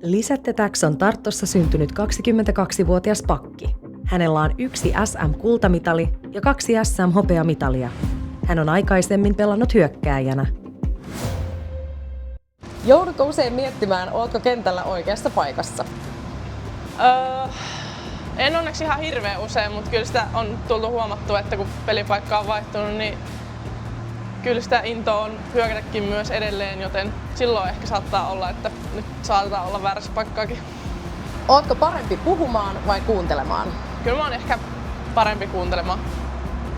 Lisette Tax on Tartossa syntynyt 22-vuotias pakki. Hänellä on 1 SM-kultamitali ja 2 SM-hopeamitalia. Hän on aikaisemmin pelannut hyökkääjänä. Joudutko usein miettimään, ootko kentällä oikeassa paikassa? En onneksi ihan hirveän usein, mutta kyllä sitä on tultu huomattu, että kun pelipaikka on vaihtunut, niin kyllä sitä intoa on hyökätäkin myös edelleen, joten silloin ehkä saattaa olla, että nyt saatetaan olla väärässä paikkaakin. Ootko parempi puhumaan vai kuuntelemaan? Kyllä mä oon ehkä parempi kuuntelemaan.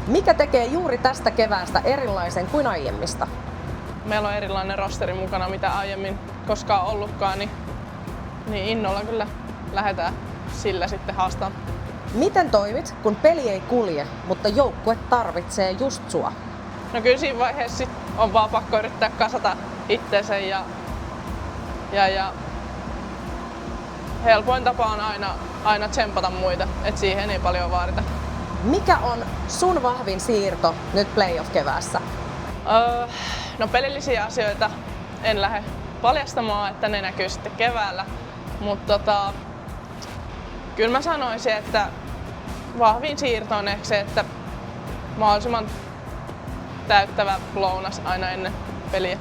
Mikä tekee juuri tästä keväästä erilaisen kuin aiemmista? Meillä on erilainen rosteri mukana, mitä aiemmin koskaan ollutkaan, niin innolla kyllä lähdetään sillä sitten haastamaan. Miten toimit, kun peli ei kulje, mutta joukkue tarvitsee just sua? No kyllä siinä vaiheessa on vaan pakko yrittää kasata itsensä ja helpoin tapa on aina tsempata muita, että siihen ei paljon vaadita. Mikä on sun vahvin siirto nyt playoff-keväässä? No pelillisiä asioita en lähde paljastamaan, että ne näkyy sitten keväällä, mutta kyllä mä sanoisin, että vahvin siirto on ehkä se, että mahdollisimman täyttävä lounas aina ennen peliä.